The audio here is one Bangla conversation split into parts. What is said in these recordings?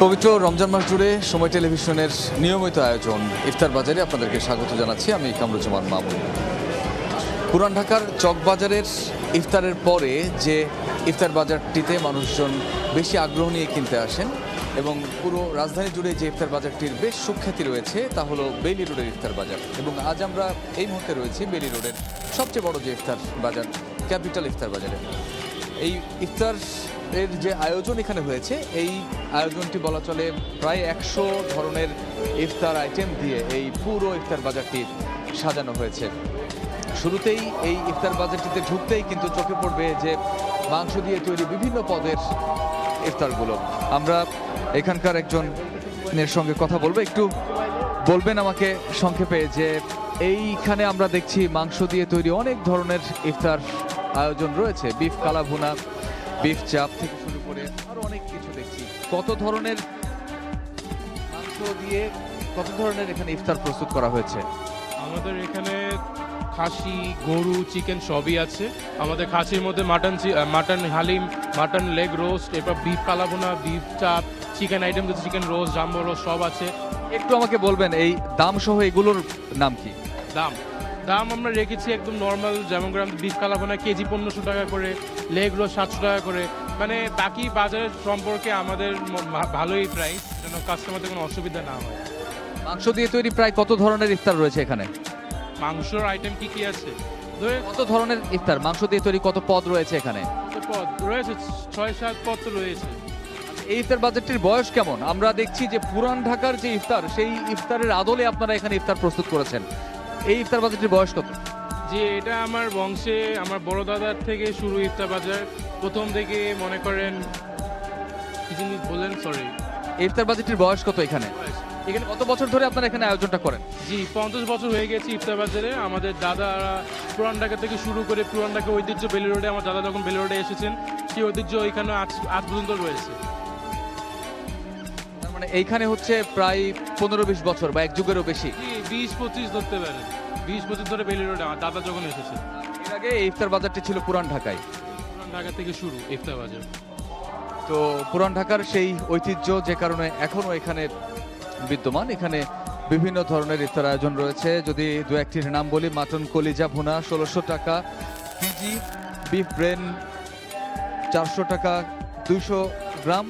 পবিত্র রমজান মাস জুড়ে সময় টেলিভিশনের নিয়মিত আয়োজন ইফতার বাজারে আপনাদেরকে স্বাগত জানাচ্ছি। আমি কামরুজ্জামান মামুন। পুরান ঢাকার চকবাজারের ইফতারের পরে যে ইফতার বাজারটিতে মানুষজন বেশি আগ্রহ নিয়ে কিনতে আসেন এবং পুরো রাজধানী জুড়ে যে ইফতার বাজারটির বেশ সুখ্যাতি রয়েছে তা হলো বেইলি রোডের ইফতার বাজার। এবং আজ আমরা এই মুহূর্তে রয়েছি বেইলি রোডের সবচেয়ে বড় যে ইফতার বাজার, ক্যাপিটাল ইফতার বাজারে। এই ইফতার এর যে আয়োজন এখানে হয়েছে, এই আয়োজনটি বলা চলে প্রায় 100 ধরনের ইফতার আইটেম দিয়ে এই পুরো ইফতার বাজারটি সাজানো হয়েছে। শুরুতেই এই ইফতার বাজারটিতে ঢুকতেই কিন্তু চোখে পড়বে যে মাংস দিয়ে তৈরি বিভিন্ন পদের ইফতারগুলো। আমরা এখানকার একজনের সঙ্গে কথা বলবো। একটু বলবেন আমাকে সংক্ষেপে যে এইখানে আমরা দেখছি মাংস দিয়ে তৈরি অনেক ধরনের ইফতার আয়োজন রয়েছে, বিফ কালা ভুনা, বিফ চাপ থেকে শুরু করে আরো অনেক কিছু দেখছি। কত ধরনের মাংস দিয়ে কত ধরনের এখানে ইফতার প্রস্তুত করা হয়েছে? আমাদের এখানে খাসি, গরু, চিকেন সবই আছে। আমাদের খাসির মধ্যে mutton haleem, mutton leg roast, এরপর বিফ কালাবোনা, বিফ চাপ, চিকেন আইটেম যেটা চিকেন রোস্ট, জাম্বো রোস্ট সব আছে। একটু আমাকে বলবেন এই দাম সহ এগুলোর নাম কি? দাম আমরা রেখেছি একদম নর্মাল, যেমন করে বিফ কালাবোনা কেজি 1500 টাকা করে, লেগ রোস্ট 700 টাকা করে। মানে বাকি বাজারের সম্পর্কে আমাদের ভালোই প্রাইস, যেন কাস্টমারদের কোনো অসুবিধা না হয়। মাংস দিয়ে তৈরি প্রায় কত ধরনের ইফতার রয়েছে এখানে? মাংসর আইটেম কি কি আছে? কত ধরনের ইফতার মাংস দিয়ে তৈরি কত পদ রয়েছে এখানে? পদ রয়েছে 6-7 পদ তো রয়েছে। এই ইফতার বাজারটির বয়স কেমন? আমরা দেখছি যে পুরান ঢাকার যে ইফতার, সেই ইফতারের আদলে আপনারা এখানে ইফতার প্রস্তুত করেছেন। এই ইফতার বাজারটির বয়স কত? যে এটা আমার বংশে, আমার বড় দাদার থেকে শুরু ইফতার বাজার। প্রথম থেকে মনে করেন কি জিনিস বলেন, সরি, ইফতার বাজারটির বয়স কত এখানে? এখানে কত বছর ধরে আপনারা এখানে আয়োজনটা করেন? জি 50 বছর হয়ে গেছে ইফতার বাজারে। আমাদের দাদারা পুরান ঢাকা থেকে শুরু করে, পুরান ঢাকা ঐতিহ্য বেলি রোডে, আমার দাদা যখন বেলি রোডে এসেছেন সেই ঐতিহ্য এখানে আজ পর্যন্ত রয়েছে। তার মানে এইখানে হচ্ছে প্রায় 15-20 বছর বা এক যুগেরও বেশি। 20-25 ধরতে পারেন, 20-25 ধরে বেলি রোডে আমার দাদা যখন এসেছে। এর আগে এই ইফতার বাজারটি ছিল পুরান ঢাকায়। পুরান ঢাকা থেকে শুরু ইফতার বাজার। তো পুরান ঢাকার সেই ঐতিহ্য যে কারণে এখনো এখানে বিদ্যমান। এখানে বিভিন্ন ধরনের ইফতার আয়োজন রয়েছে। যদি দু একটির নাম বলি, মাটন কলিজা ভুনা 1600 টাকা, পিজি বিফ ব্রেন 400 টাকা 200 গ্রাম,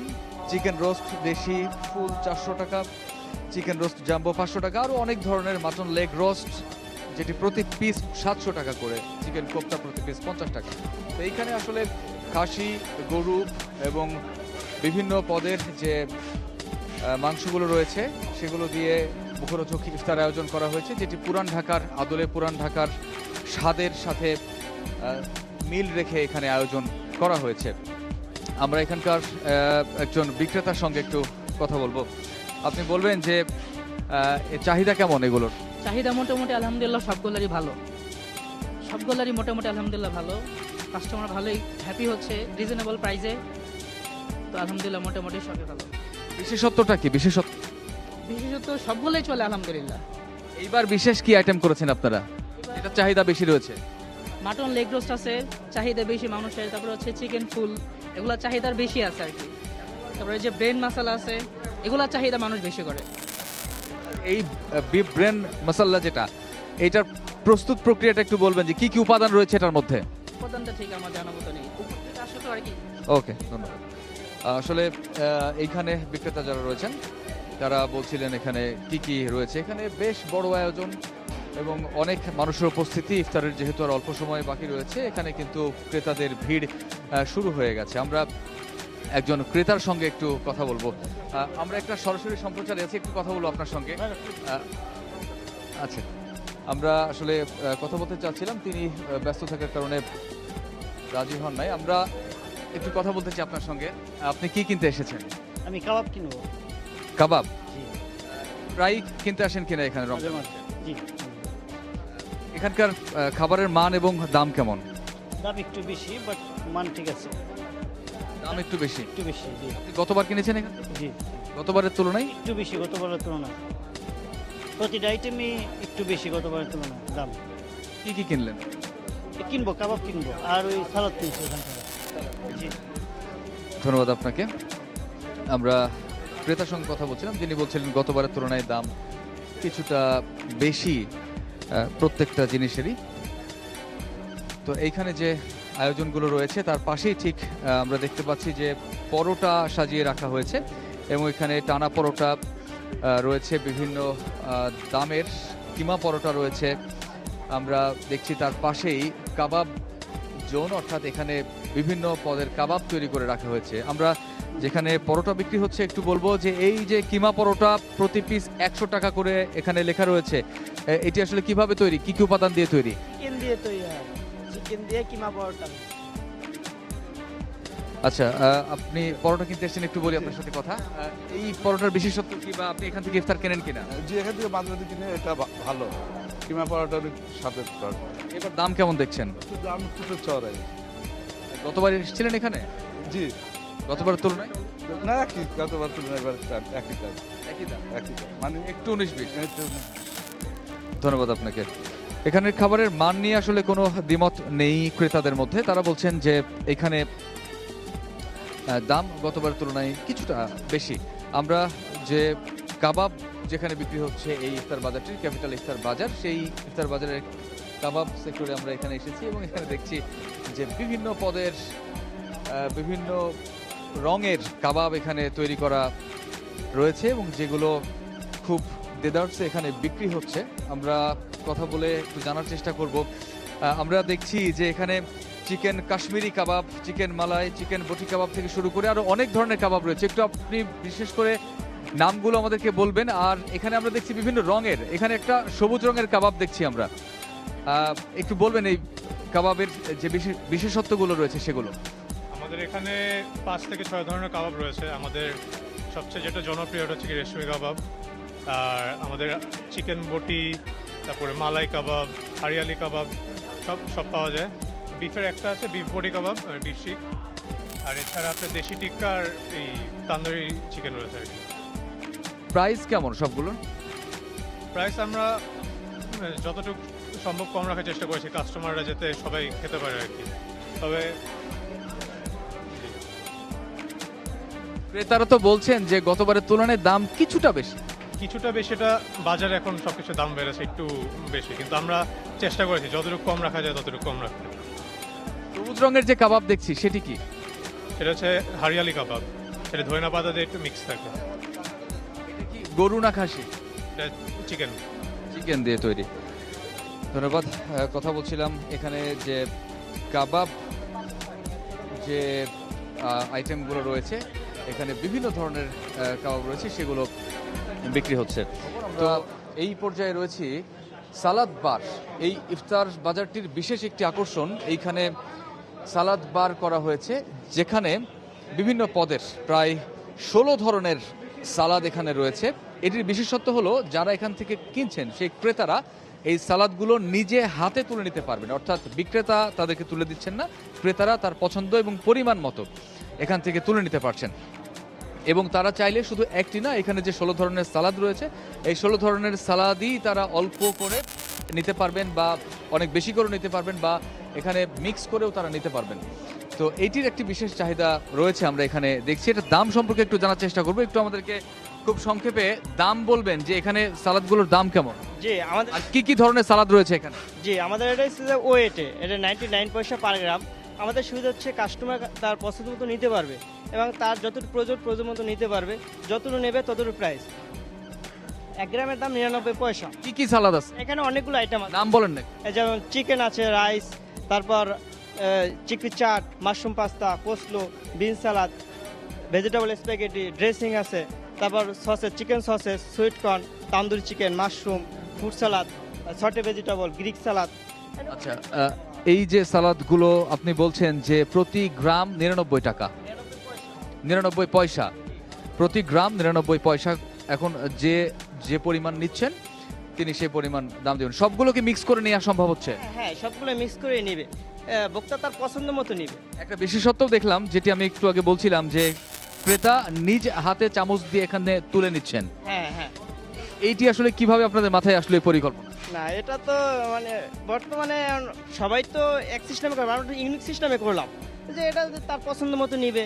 চিকেন রোস্ট দেশি ফুল 400 টাকা, চিকেন রোস্ট জাম্বো 500 টাকা, আরও অনেক ধরনের মাটন লেগ রোস্ট যেটি প্রতি পিস 700 টাকা করে, চিকেন কোপ্তা প্রতি পিস 50 টাকা। তো এইখানে আসলে খাসি, গরু এবং বিভিন্ন পদের যে মাংসগুলো রয়েছে সেগুলো দিয়ে মুখরোচক ইফতার আয়োজন করা হয়েছে, যেটি পুরান ঢাকার আদলে, পুরান ঢাকার স্বাদের সাথে মিল রেখে এখানে আয়োজন করা হয়েছে। আমরা এখানকার একজন বিক্রেতার সঙ্গে একটু কথা বলবো। আপনি বলবেন যে চাহিদা কেমন এগুলোর? চাহিদা মোটামুটি আলহামদুলিল্লাহ সবগুলোরই ভালো, সবগুলোরই মোটামুটি আলহামদুলিল্লাহ ভালো। কাস্টমার ভালোই হ্যাপি হচ্ছে রিজনেবল প্রাইসে। তো আলহামদুলিল্লাহ মোটামুটি সবই ভালো। বিশেষত্বটা কি? বিশেষত্ব সবগুলোই চলে আলহামদুলিল্লাহ। এইবার বিশেষ কি আইটেম করেছেন আপনারা, এটা চাহিদা বেশি রয়েছে? মাটন লেগ রোস্ট আছে, চাহিদা বেশি মানুষের। তারপরে হচ্ছে চিকেন ফুল, এগুলো চাহিদার বেশি আছে আর কি। তারপরে যে ব্রেন মশলা আছে, এগুলো চাহিদা মানুষ বেশি করে। এই বিফ ব্রেন মশলা যেটা, এটার প্রস্তুত প্রক্রিয়াটা একটু বলবেন যে কি কি উপাদান রয়েছে এটার মধ্যে? উপাদানটা ঠিক আমার জানা মতো নেই, উপর থেকে আসে তো আর কি। ওকে, ধন্যবাদ। আসলে এইখানে বিক্রেতা যারা রয়েছেন তারা বলছিলেন এখানে কি কি রয়েছে। এখানে বেশ বড় আয়োজন এবং অনেক মানুষের উপস্থিতি। ইফতারের যেহেতু আর অল্প সময় বাকি রয়েছে, এখানে কিন্তু ক্রেতাদের ভিড় শুরু হয়ে গেছে। আমরা একজন ক্রেতার সঙ্গে একটু কথা বলবো। আমরা একটা সরাসরি সম্প্রচারে আছি, একটু কথা বলবো আপনার সঙ্গে। আচ্ছা, আমরা আসলে কথা বলতে চাচ্ছিলাম, তিনি ব্যস্ত থাকার কারণে রাজি হন নাই। আমরা একটু কথা বলতে চাই আপনার সঙ্গে। আপনি কি কিনতে এসেছেন? আমি কাবাব কিনবো। কাবাব জি। প্রায় কিনতে আসেন কিনা এখানে? জি। এখানকার খাবারের মান এবং দাম কেমন? দাম একটু বেশি, বাট মান ঠিক আছে। দাম একটু বেশি? একটু বেশি, জি। আপনি গতবার কিনেছেন এখানে? জি। গতবারের তুলনায় একটু বেশি গতবারের তুলনায়। প্রতিটা আইটেমই একটু বেশি গতবারের তুলনায় দাম। কি কি কিনলেন? কিনবো, কাবাব কিনবো, আর ওই সালাদ কিনছি এখান থেকে। জি। ধন্যবাদ আপনাকে। আমরা ক্রেতার সঙ্গে কথা বলছিলাম, যিনি বলছিলেন গতবারের তুলনায় দাম কিছুটা বেশি প্রত্যেকটা জিনিসেরই। তো এইখানে যে আয়োজনগুলো রয়েছে তার পাশেই ঠিক আমরা দেখতে পাচ্ছি যে পরোটা সাজিয়ে রাখা হয়েছে এবং এখানে টানা পরোটা রয়েছে, বিভিন্ন দামের কিমা পরোটা রয়েছে। আমরা দেখছি তার পাশেই কাবাব জোন, অর্থাৎ এখানে বিভিন্ন পদের কাবাব তৈরি করে রাখা হয়েছে। আমরা যেখানে পরোটা বিক্রি হচ্ছে একটু বলবো যে এই যে কিমা পরোটা প্রতি পিস 100 টাকা করে এখানে লেখা রয়েছে, এটি আসলে কিভাবে তৈরি, কি কি উপাদান দিয়ে তৈরি? চিকেন দিয়ে তৈরি হয়, চিকেন দিয়ে কিমা পরোটা। আচ্ছা, আপনি পরোটা কিনতে এসেছেন, একটু বলি আপনার সাথে কথা। এই পরোটার বিশেষত্ব কি, বা আপনি এখান থেকে ইফতার কেনেন কিনা? যে এখান থেকে বাজারে কিনে এটা ভালো, কিমা পরোটা অনেক স্বাদের পরোটা। এবার দাম কেমন দেখছেন? একটু দাম একটু চড়াই। গতবার এসেছিলেন এখানে? জি গতবার তুলনায় না, কি গতবার তুলনায় এবার একই দাম, একই দাম, একই দাম, মানে একটু 19-20। একটু ধন্যবাদ আপনাকে। এখানের খাবারের মান নিয়ে আসলে কোনো দ্বিমত নেই ক্রেতাদের মধ্যে। তারা বলছেন যে এখানে দাম গতবার তুলনায় কিছুটা বেশি। আমরা যে কাবাব যেখানে বিক্রি হচ্ছে এই ইফতার বাজারটির, ক্যাপিটাল ইফতার বাজার, সেই ইফতার বাজারের কাবাব সেক্টরে আমরা এখানে এসেছি এবং এখানে দেখছি যে বিভিন্ন পদের বিভিন্ন রঙের কাবাব এখানে তৈরি করা রয়েছে এবং যেগুলো খুব দেদারসে এখানে বিক্রি হচ্ছে। আমরা কথা বলে একটু জানার চেষ্টা করব। আমরা দেখছি যে এখানে চিকেন কাশ্মীরি কাবাব, চিকেন মালাই, চিকেন বটি কাবাব থেকে শুরু করে আরো অনেক ধরনের কাবাব রয়েছে। একটু আপনি বিশেষ করে নামগুলো আমাদেরকে বলবেন। আর এখানে আমরা দেখছি বিভিন্ন রঙের, এখানে একটা সবুজ রঙের কাবাব দেখছি আমরা, একটু বলবেন এই কাবাবের যে বিশেষত্বগুলো রয়েছে সেগুলো। আমাদের এখানে 5 থেকে 6 ধরনের কাবাব রয়েছে। আমাদের সবচেয়ে যেটা জনপ্রিয় হচ্ছে কি রেশমি কাবাব, আর আমাদের চিকেন বটি, তারপরে মালাই কাবাব, হারিয়ালি কাবাব সব পাওয়া যায়। বিফের একটা আছে বিফ বটি কাবাব, বিফ শিক, আর এছাড়া আপনার দেশি টিক্কা আর এই তান্দুরি চিকেন রয়েছে আর কি। প্রাইস কেমন সবগুলো? প্রাইস আমরা যতটুকু সম্ভব কম রাখার চেষ্টা করেছি, কাস্টমাররা যাতে সবাই খেতে পারে আর কি। তবে ক্রেতারা তো বলছেন যে গতবারের তুলনায় দাম কিছুটা বেশি। এটা বাজারে এখন সবকিছু দাম বেড়েছে একটু বেশি, কিন্তু আমরা চেষ্টা করেছি যতটুকু কম রাখা যায় ততটুকু কম রাখতে। সবুজ রঙের যে কাবাব দেখছি সেটি কি? সেটা হচ্ছে হারিয়ালি কাবাব, সেটা ধনিয়া পাতা দিয়ে একটু মিক্স থাকে। এটা কি গরু না খাসি? এটা চিকেন। চিকেন দিয়ে তৈরি। ধন্যবাদ। কথা বলছিলাম এখানে যে কাবাব যে আইটেমগুলো রয়েছে, এখানে বিভিন্ন ধরনের কাবাব রয়েছে, সেগুলো বিক্রি হচ্ছে। তো এই পর্যায়ে রয়েছি সালাদ বার। এই ইফতার বাজারটির বিশেষ একটি আকর্ষণ, এইখানে সালাদ বার করা হয়েছে যেখানে বিভিন্ন পদের প্রায় 16 ধরনের সালাদ এখানে রয়েছে। এটির বিশেষত্ব হলো যারা এখান থেকে কিনছেন সেই ক্রেতারা এই সালাদগুলো নিজে হাতে তুলে নিতে পারবেন, অর্থাৎ বিক্রেতা তাদেরকে তুলে দিচ্ছেন না, ক্রেতারা তার পছন্দ এবং পরিমাণ মতো এখান থেকে তুলে নিতে পারছেন। এবং তারা চাইলে শুধু একটি না, এখানে যে 16 ধরনের সালাদ রয়েছে এই 16 ধরনের সালাদই তারা অল্প করে নিতে পারবেন বা অনেক বেশি করে নিতে পারবেন বা এখানে মিক্স করেও তারা নিতে পারবেন। তো এইটির একটি বিশেষ চাহিদা রয়েছে আমরা এখানে দেখছি। এটা দাম সম্পর্কে একটু জানার চেষ্টা করবো। একটু আমাদেরকে খুব সংক্ষেপে দাম বলবেন যে এখানে সালাদগুলোর দাম কেমন, জি আমাদের আর কি কি ধরনের সালাদ রয়েছে এখানে? জি আমাদের এটা হচ্ছে ওয়েটে, এটা 99 পয়সা পার গ্রাম। আমাদের সুবিধা হচ্ছে কাস্টমার তার পছন্দ মতো নিতে পারবে এবং তার যতটুকু প্রয়োজন মতো নিতে পারবে, যতটুকু নেবে ততটুকু প্রাইস। 1 গ্রামের দাম 99 পয়সা। কি কি সালাদ আছে এখানে অনেকগুলো আইটেম আছে, নাম বলেন না? যেমন চিকেন আছে, রাইস, তারপর chicken chaat, mushroom pasta, coleslaw, bean salad, vegetable spaghetti, dressing আছে, তারপর sausages, chicken sausages, sweet corn, tandoori chicken, mushroom, fruit salad, saute vegetable, Greek salad. আচ্ছা, এই যে সালাদগুলো আপনি বলছেন যে প্রতি গ্রাম 99 টাকা, 99 পয়সা প্রতি গ্রাম, 99 পয়সা। এখন যে যে পরিমাণ নিচ্ছেন তিনি সেই পরিমাণ দাম দেবেন। সবগুলোকে মিক্স করে নেওয়া সম্ভব হচ্ছে? হ্যাঁ, সবগুলো মিক্স করে নিবে, ভোক্তা তার পছন্দ মতো নিবে। একটা বিশেষত্ব দেখলাম যেটি আমি একটু আগে বলছিলাম যে ক্রেতা নিজ হাতে চামচ দিয়ে এখানে তুলে নিচ্ছেন। হ্যাঁ হ্যাঁ, এইটি আসলে কিভাবে আপনাদের মাথায় আসলো এই পরিকল্পনা? না এটা তো মানে বর্তমানে সবাই তো এক সিস্টেমে করে, আমরা ইউনিক সিস্টেমে করলাম যে এটা তার পছন্দ মতো নিবে।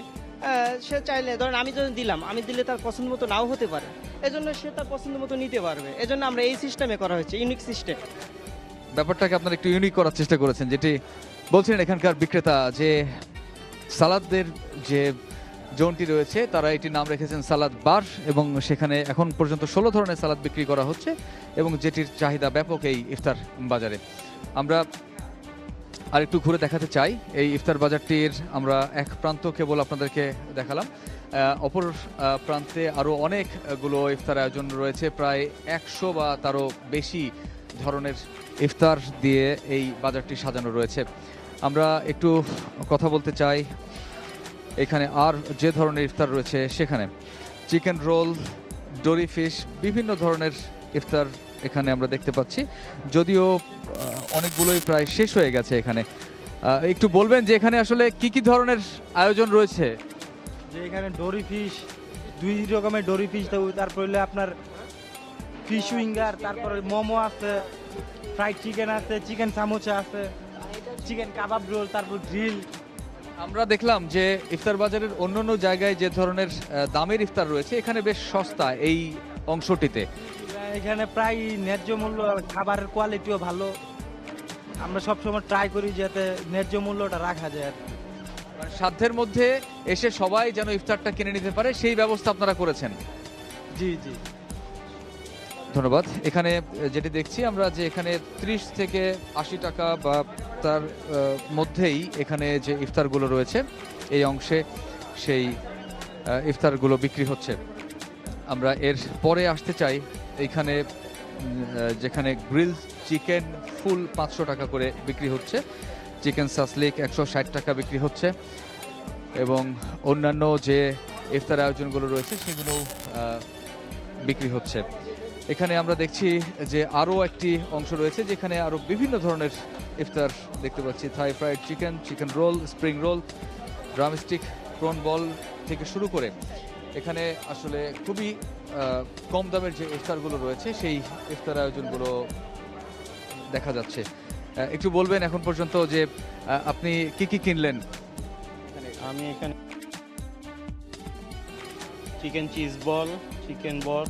সে চাইলে ধরেন আমি যদি দিলাম, আমি দিলে তার পছন্দ মতো নাও হতে পারে, এজন্য সে তার পছন্দ মতো নিতে পারবে। এজন্য আমরা এই সিস্টেমে করা হয়েছে, ইউনিক সিস্টেম। ব্যাপারটাকে আপনারা একটু ইউনিক করার চেষ্টা করেছেন, যেটি বলছিলেন এখানকার বিক্রেতা যে সালাদের যে জোনটি রয়েছে তারা এটির নাম রেখেছেন সালাদ বার, এবং সেখানে এখন পর্যন্ত 16 ধরনের সালাদ বিক্রি করা হচ্ছে এবং যেটির চাহিদা ব্যাপক এই ইফতার বাজারে। আমরা আরেকটু ঘুরে দেখাতে চাই এই ইফতার বাজারটির। আমরা এক প্রান্ত কেবল আপনাদেরকে দেখালাম, অপর প্রান্তে আরও অনেকগুলো ইফতার আয়োজন রয়েছে, প্রায় 100 বা তারও বেশি ধরনের ইফতার দিয়ে এই বাজারটি সাজানো রয়েছে। আমরা একটু কথা বলতে চাই এখানে আর যে ধরনের ইফতার রয়েছে সেখানে চিকেন রোল, ডোরি ফিশ, বিভিন্ন ধরনের ইফতার এখানে আমরা দেখতে পাচ্ছি, যদিও অনেকগুলোই প্রায় শেষ হয়ে গেছে এখানে। একটু বলবেন যে এখানে আসলে কি কি ধরনের আয়োজন রয়েছে? যে এখানে ডোরি ফিশ, 2 রকমের ডোরি ফিশ, তারপর হলে আপনার ফিশ উইঙ্গার, তারপরে মোমো আছে, ফ্রাইড চিকেন আছে, চিকেন সামোসা আছে, চিকেন কাবাব রোল, তারপর গ্রিল। আমরা দেখলাম যে ইফতার বাজারের অন্যান্য জায়গায় যে ধরনের দামের ইফতার রয়েছে এখানে বেশ সস্তা এই অংশটিতে। এখানে প্রায় ন্যায্য মূল্য, খাবারের কোয়ালিটিও ভালো। আমরা সবসময় ট্রাই করি যাতে ন্যায্য মূল্যটা রাখা যায় আর কি। মানে সাধ্যের মধ্যে এসে সবাই যেন ইফতারটা কিনে নিতে পারে সেই ব্যবস্থা আপনারা করেছেন। জি জি, ধন্যবাদ। এখানে যেটি দেখছি আমরা যে এখানে 30 থেকে 80 টাকা বা তার মধ্যেই এখানে যে ইফতারগুলো রয়েছে এই অংশে সেই ইফতারগুলো বিক্রি হচ্ছে। আমরা এর পরে আসতে চাই এইখানে যেখানে গ্রিল চিকেন ফুল 500 টাকা করে বিক্রি হচ্ছে, চিকেন সাসলিক 160 টাকা বিক্রি হচ্ছে, এবং অন্যান্য যে ইফতার আয়োজনগুলো রয়েছে সেগুলো বিক্রি হচ্ছে। এখানে আমরা দেখছি যে আরও একটি অংশ রয়েছে যেখানে আরও বিভিন্ন ধরনের ইফতার দেখতে পাচ্ছি, Thai fried chicken, chicken roll, spring roll, drumstick, prawn ball থেকে শুরু করে এখানে আসলে খুবই কম দামের যে ইফতারগুলো রয়েছে সেই ইফতার আয়োজনগুলো দেখা যাচ্ছে। একটু বলবেন এখন পর্যন্ত যে আপনি কি কি কিনলেন? আমি এখানে চিকেন চিজ বল, চিকেন বল।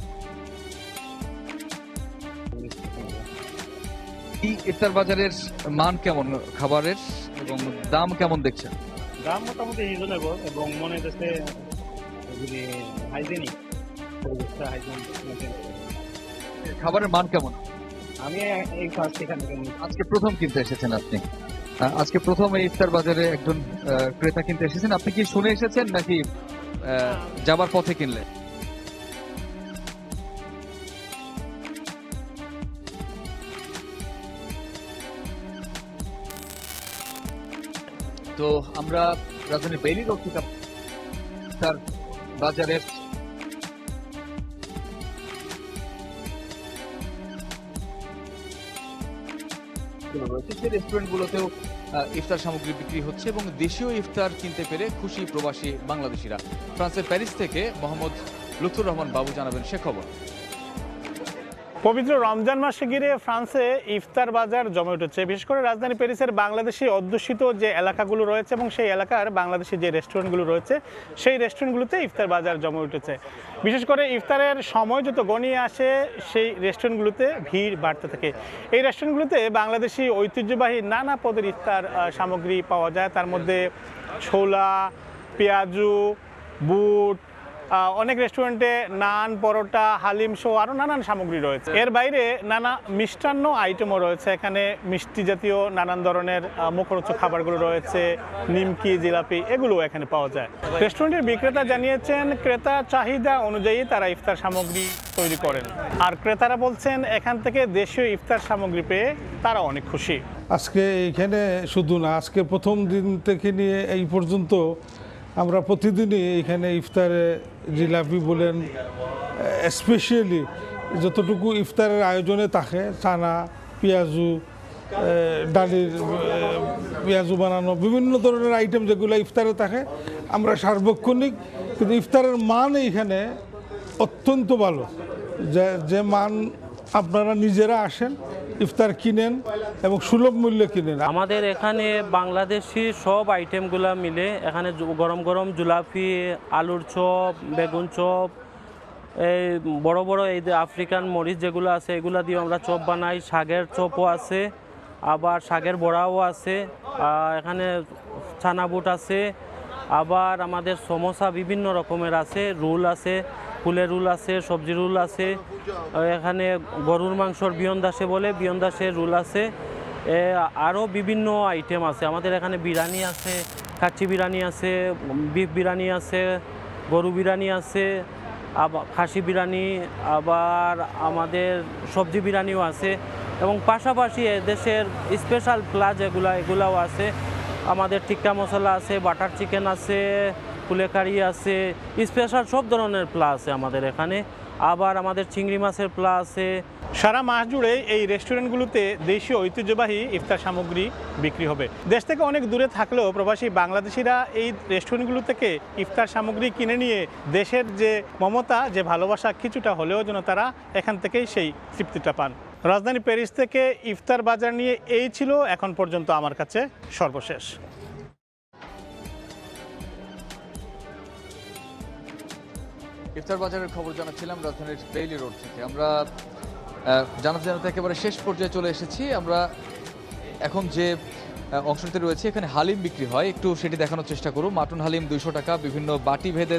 এই ইফতার বাজারের মান কেমন খাবারের এবং দাম কেমন দেখছেন? দাম মোটামুটি রিজনেবল এবং মনে হচ্ছে হাইজেনিক, পরিবেশটা হাইজেনিক। খাবারের মান কেমন? আমি এই ফার্স্ট এখান থেকে আজকে প্রথম কিনতে এসেছেন আপনি? আজকে প্রথম এই ইফতার বাজারে একজন ক্রেতা কিনতে এসেছেন। আপনি কি শুনে এসেছেন নাকি যাবার পথে কিনলেন? তো আমরা রাজধানী বেইলি রোড থেকে তার বাজারের রয়েছে সেই রেস্টুরেন্টগুলোতেও ইফতার সামগ্রী বিক্রি হচ্ছে এবং দেশীয় ইফতার কিনতে পেরে খুশি প্রবাসী বাংলাদেশিরা। ফ্রান্সের প্যারিস থেকে মোহাম্মদ লুৎফুর রহমান বাবু জানাবেন সে খবর। পবিত্র রমজান মাসে ঘিরে ফ্রান্সে ইফতার বাজার জমে উঠেছে। বিশেষ করে রাজধানী প্যারিসের বাংলাদেশি অধ্যুষিত যে এলাকাগুলো রয়েছে এবং সেই এলাকার বাংলাদেশি যে রেস্টুরেন্টগুলো রয়েছে সেই রেস্টুরেন্টগুলোতে ইফতার বাজার জমে উঠেছে। বিশেষ করে ইফতারের সময় যত গনিয়ে আসে সেই রেস্টুরেন্টগুলোতে ভিড় বাড়তে থাকে। এই রেস্টুরেন্টগুলোতে বাংলাদেশি ঐতিহ্যবাহী নানা পদের ইফতার সামগ্রী পাওয়া যায়। তার মধ্যে ছোলা, পেঁয়াজু, বুট, অনেক রেস্টুরেন্টে নান, পরোটা, হালিম সহ আরও নানান সামগ্রী রয়েছে। এর বাইরে নানা মিষ্টান্ন আইটেমও রয়েছে। এখানে মিষ্টি জাতীয় নানান ধরনের মুখরোচক খাবারগুলো রয়েছে, নিমকি, জিলাপি, এগুলো এখানে পাওয়া যায়। রেস্টুরেন্টের বিক্রেতা জানিয়েছেন ক্রেতা চাহিদা অনুযায়ী তারা ইফতার সামগ্রী তৈরি করেন, আর ক্রেতারা বলছেন এখান থেকে দেশীয় ইফতার সামগ্রী পেয়ে তারা অনেক খুশি। আজকে এইখানে শুধু না, আজকে প্রথম দিন থেকে নিয়ে এই পর্যন্ত আমরা প্রতিদিনই এখানে ইফতারে জিলাপি বলেন, স্পেশালি যতটুকু ইফতারের আয়োজনে থাকে চানা, পেঁয়াজু, ডালির পেঁয়াজু বানানো বিভিন্ন ধরনের আইটেম যেগুলো ইফতারে থাকে আমরা সার্বক্ষণিক, কিন্তু ইফতারের মান এইখানে অত্যন্ত ভালো। যে মান আপনারা নিজেরা আসেন, ইফতার কিনেন এবং সুলভ মূল্যে কিনেন। আমাদের এখানে বাংলাদেশি সব আইটেমগুলো মিলে এখানে গরম গরম জুলাপি, আলুর চপ, বেগুন চপ, এই বড় বড় এই যে আফ্রিকান মরিচ যেগুলো আছে এগুলো দিয়ে আমরা চপ বানাই। শাকের চপও আছে, আবার শাকের বড়াও আছে, এখানে ছানা বুট আছে, আবার আমাদের সমোসা বিভিন্ন রকমের আছে, রোল আছে, ফুলের রোল আছে, সবজি রোল আছে, এখানে গরুর মাংসর বিয়ন্দাসে বলে বিয়ন্দাসের রোল আছে, আরও বিভিন্ন আইটেম আছে। আমাদের এখানে বিরিয়ানি আছে, কাচ্চি বিরিয়ানি আছে, বিফ বিরিয়ানি আছে, গরু বিরিয়ানি আছে, আবার খাসি বিরিয়ানি, আবার আমাদের সবজি বিরিয়ানিও আছে এবং পাশাপাশি দেশের স্পেশাল প্লাস এগুলাও আছে। আমাদের টিক্কা মশলা আছে, বাটার চিকেন আছে, কুলেকারি আছে, স্পেশাল সব ধরনের প্লা আছে আমাদের এখানে। আবার আমাদের চিংড়ি মাছের প্লা আছে। সারা মাস জুড়ে এই রেস্টুরেন্টগুলোতে দেশীয় ঐতিহ্যবাহী ইফতার সামগ্রী বিক্রি হবে। দেশ থেকে অনেক দূরে থাকলেও প্রবাসী বাংলাদেশিরা এই রেস্টুরেন্টগুলো থেকে ইফতার সামগ্রী কিনে নিয়ে দেশের যে মমতা, যে ভালোবাসা কিছুটা হলেও যেন তারা এখান থেকেই সেই তৃপ্তিটা পান। রাজধানী প্যারিস থেকে ইফতার বাজার নিয়ে এই ছিল এখন পর্যন্ত আমার কাছে সর্বশেষ। ইফতার বাজারের খবর জানাচ্ছিলাম রাজধানীর বেইলি রোড থেকে। আমরা জানাতে জানাতে একেবারে শেষ পর্যায়ে চলে এসেছি। আমরা এখন যে অংশটিতে রয়েছে এখানে হালিম বিক্রি হয়, একটু সেটি দেখানোর চেষ্টা করব। মাটন হালিম 200 টাকা, বিভিন্ন বাটি ভেদে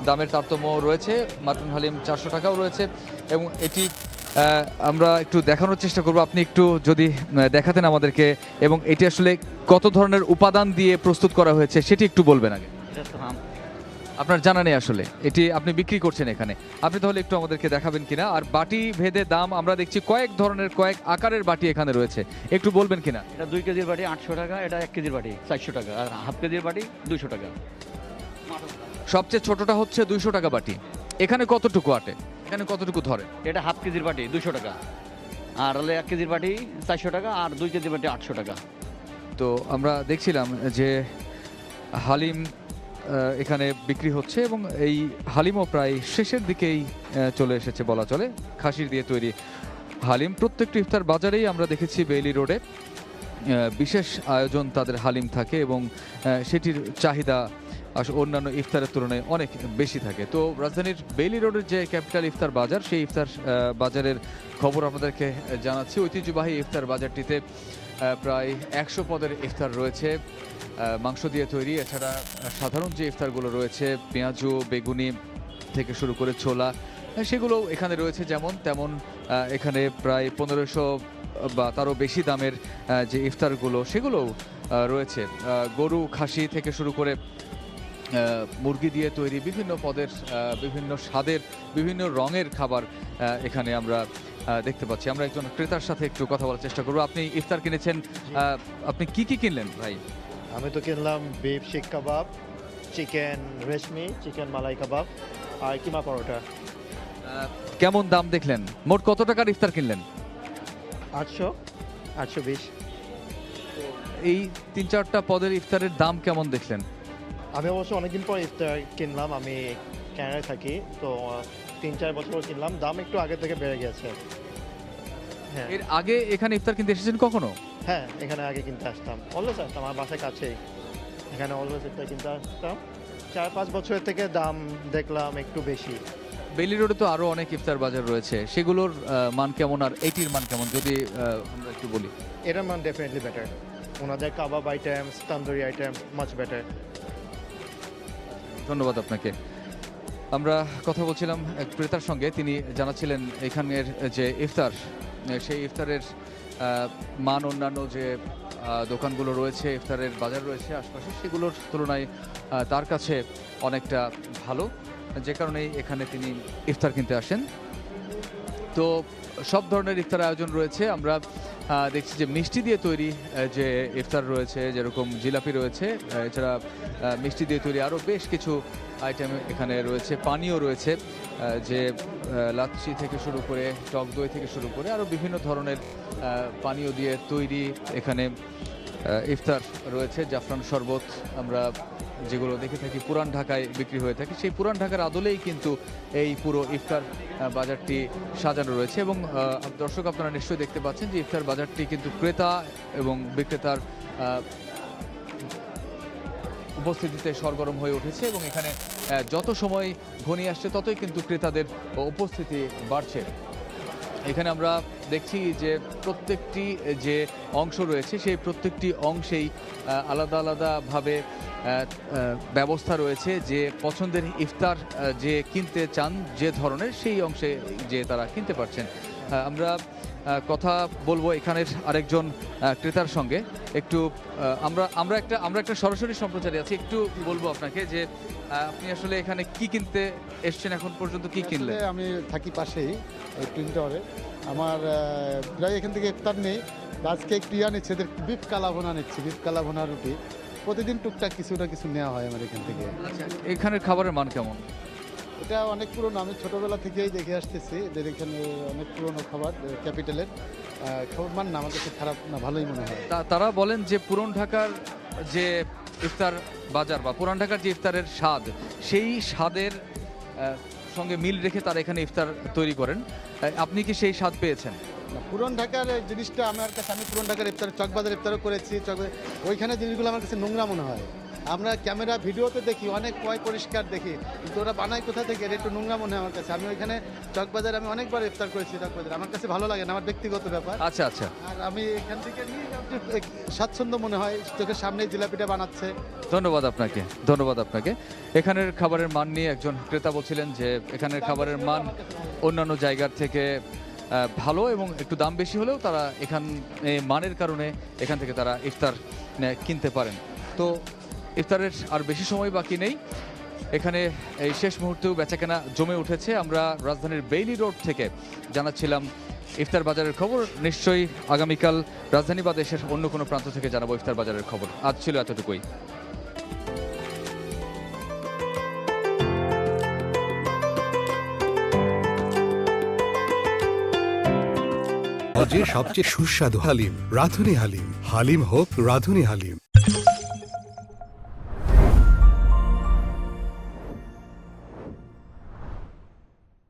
দামের তারতম্য রয়েছে। মাটন হালিম 400 টাকাও রয়েছে এবং এটি আমরা একটু দেখানোর চেষ্টা করব। আপনি একটু যদি দেখাতেন আমাদেরকে, এবং এটি আসলে কত ধরনের উপাদান দিয়ে প্রস্তুত করা হয়েছে সেটি একটু বলবেন আগে। আপনার জানা নেই আসলে এটি আপনি বিক্রি করছেন এখানে, আপনি তাহলে একটু আমাদেরকে দেখাবেন কিনা। আর বাটি ভেদে দাম আমরা দেখছি কয়েক ধরনের, কয়েক আকারের বাটি এখানে রয়েছে, একটু বলবেন কিনা। এটা 2 কেজির বাটি 800 টাকা, এটা 1 কেজির বাটি 400 টাকা, আর হাফ কেজির বাটি 200 টাকা। সবচেয়ে ছোটটা হচ্ছে 200 টাকা বাটি। এখানে কতটুকু আটে, এখানে কতটুকু ধরে? এটা হাফ কেজির বাটি 200 টাকা, আর হলে 1 কেজির বাটি 400 টাকা, আর 2 কেজির বাটি 800 টাকা। তো আমরা দেখছিলাম যে হালিম এখানে বিক্রি হচ্ছে এবং এই হালিমও প্রায় শেষের দিকেই চলে এসেছে বলা চলে। খাসির দিয়ে তৈরি হালিম প্রত্যেকটি ইফতার বাজারেই আমরা দেখেছি বেইলি রোডে বিশেষ আয়োজন তাদের হালিম থাকে এবং সেটির চাহিদা অন্যান্য ইফতারের তুলনায় অনেক বেশি থাকে। তো রাজধানীর বেইলি রোডের যে ক্যাপিটাল ইফতার বাজার, সেই ইফতার বাজারের খবর আপনাদেরকে জানাচ্ছি। ঐতিহ্যবাহী ইফতার বাজারটিতে প্রায় 100 পদের ইফতার রয়েছে মাংস দিয়ে তৈরি। এছাড়া সাধারণ যে ইফতারগুলো রয়েছে পেঁয়াজু, বেগুনি থেকে শুরু করে ছোলা, সেগুলো এখানে রয়েছে যেমন তেমন। এখানে প্রায় 1500 বা তারও বেশি দামের যে ইফতারগুলো সেগুলোও রয়েছে। গরু, খাসি থেকে শুরু করে মুরগি দিয়ে তৈরি বিভিন্ন পদের, বিভিন্ন স্বাদের, বিভিন্ন রঙের খাবার এখানে আমরা দেখতে পাচ্ছি। আমরা একজন ক্রেতার সাথে একটু কথা বলার চেষ্টা করবো। আপনি ইফতার কিনেছেন, আপনি কি কিনলেন ভাই? আমি তো কিনলাম বিফ শিক কাবাব, চিকেন রেশমি, চিকেন মালাই কাবাব আর কিমা পরোটা। কেমন দাম দেখলেন? মোট কত টাকার ইফতার কিনলেন? 820। এই 3-4টা পদের ইফতারের দাম কেমন দেখলেন? আমি অবশ্য অনেকদিন পর ইফতার কিনলাম, আমি ক্যানাডায় থাকি, তো 3-4 বছর কিনলাম, দাম একটু আগে থেকে বেড়ে গেছে। হ্যাঁ, এর আগে এখানে ইফতার কিনতে এসেছেন কখনো? হ্যাঁ, এখানে আগে কিনতে আসতাম, অলওয়েজ আসতাম, আমার বাসার কাছেই, এখানে অলওয়েজ ইফতার কিনতে আসতাম। 4-5 বছরের থেকে দাম দেখলাম একটু বেশি। বেইলি রোডে তো আরো অনেক ইফতার বাজার রয়েছে, সেগুলোর মান কেমন আর এটির মান কেমন যদি আমরা একটু বলি? এটার মান ডেফিনেটলি বেটার, ওনাদের কাবাব items, tandoori items much better. ধন্যবাদ আপনাকে। আমরা কথা বলছিলাম এক ক্রেতার সঙ্গে, তিনি জানাচ্ছিলেন এখানের যে ইফতার, সেই ইফতারের মান অন্যান্য যে দোকানগুলো রয়েছে, ইফতারের বাজার রয়েছে আশপাশে, সেগুলোর তুলনায় তার কাছে অনেকটা ভালো, যে কারণেই এখানে তিনি ইফতার কিনতে আসেন। তো সব ধরনের ইফতার আয়োজন রয়েছে। আমরা দেখছি যে মিষ্টি দিয়ে তৈরি যে ইফতার রয়েছে, যেরকম জিলাপি রয়েছে, এছাড়া মিষ্টি দিয়ে তৈরি আরও বেশ কিছু আইটেম এখানে রয়েছে। পানীয় রয়েছে, যে লাচ্ছি থেকে শুরু করে টক দই থেকে শুরু করে আরও বিভিন্ন ধরনের পানীয় দিয়ে তৈরি এখানে ইফতার রয়েছে, জাফরান শরবত আমরা যেগুলো দেখে থাকি পুরান ঢাকায় বিক্রি হয়ে থাকে, সেই পুরান ঢাকার আদলেই কিন্তু এই পুরো ইফতার বাজারটি সাজানো রয়েছে। এবং দর্শক আপনারা নিশ্চয়ই দেখতে পাচ্ছেন যে ইফতার বাজারটি কিন্তু ক্রেতা এবং বিক্রেতার উপস্থিতিতে সরগরম হয়ে উঠেছে এবং এখানে যত সময় ঘনিয়ে আসছে ততই কিন্তু ক্রেতাদের উপস্থিতি বাড়ছে। এখানে আমরা দেখছি যে প্রত্যেকটি যে অংশ রয়েছে সেই প্রত্যেকটি অংশেই আলাদা আলাদাভাবে ব্যবস্থা রয়েছে, যে পছন্দের ইফতার যে কিনতে চান যে ধরনের সেই অংশে যে তারা কিনতে পারছেন। আমরা কথা বলবো এখানের আরেকজন ক্রেতার সঙ্গে, একটু আমরা একটা সরাসরি সম্প্রচারে আছি, একটু বলবো আপনাকে যে আপনি আসলে এখানে কি কিনতে এসছেন, এখন পর্যন্ত কি কিনলেন? আমি থাকি পাশেই টুইন টাওয়ারে, আমার প্রায় এখান থেকে ইফতার নেই, আজকে একটু নিচ্ছে, বিফ কালাভোনা নিচ্ছি, বিফ কালাভোনা রুটি, প্রতিদিন টুকটাক কিছু না কিছু নেওয়া হয় আমার এখান থেকে। এখানের খাবারের মান কেমন? এটা অনেক পুরনো, আমি ছোটোবেলা থেকেই দেখে আসতেছি এদের এখানে অনেক পুরনো খাবার, ক্যাপিটালের খাবার মান না আমার কাছে খারাপ না, ভালোই মনে হয়। তারা বলেন যে পুরান ঢাকার যে ইফতার বাজার বা পুরান ঢাকার যে ইফতারের স্বাদ, সেই স্বাদের সঙ্গে মিল রেখে তারা এখানে ইফতার তৈরি করেন। আপনি কি সেই স্বাদ পেয়েছেন? পুরান ঢাকার জিনিসটা আমার কাছে, আমি পুরান ঢাকার ইফতার চকবাজার ইফতারও করেছি, ওইখানে জিনিসগুলো আমার কাছে নোংরা মনে হয়। আমরা ক্যামেরা ভিডিওতে দেখি অনেক পরিষ্কার দেখি, কিন্তু ওরা বানায় কোথা থেকে, এটা একটু নোংরা মনে হয় আমার কাছে। আমি ওইখানে চকবাজার আমি অনেকবার ইফতার করেছি, চকবাজার আমার কাছে ভালো লাগে না, আমার ব্যক্তিগত ব্যাপার। আচ্ছা আচ্ছা। আর আমি এখান থেকে নিয়ে স্বাচ্ছন্দ্য মনে হয়, চোখের সামনেই জিলাপিটা বানাচ্ছে। ধন্যবাদ আপনাকে, ধন্যবাদ আপনাকে। এখানের খাবারের মান নিয়ে একজন ক্রেতা বলছিলেন যে এখানের খাবারের মান অন্যান্য জায়গার থেকে ভালো এবং একটু দাম বেশি হলেও তারা মানের কারণে এখান থেকে তারা ইফতার কিনতে পারেন। তো ইফতারের আর বেশি সময় বাকি নেই, এখানে এই শেষ মুহূর্তেও বেচাকেনা জমে উঠেছে। আমরা রাজধানীর বেইলি রোড থেকে জানাচ্ছিলাম ইফতার বাজারের খবর, নিশ্চয়ই আগামীকাল রাজধানী বা দেশের অন্য কোনো প্রান্ত থেকে জানাবো ইফতার বাজারের খবর। আজ ছিল এতটুকুই। সবচেয়ে সুস্বাদু হালিম, রাঁধুনি হালিম। হালিম হোক রাঁধুনি হালিম।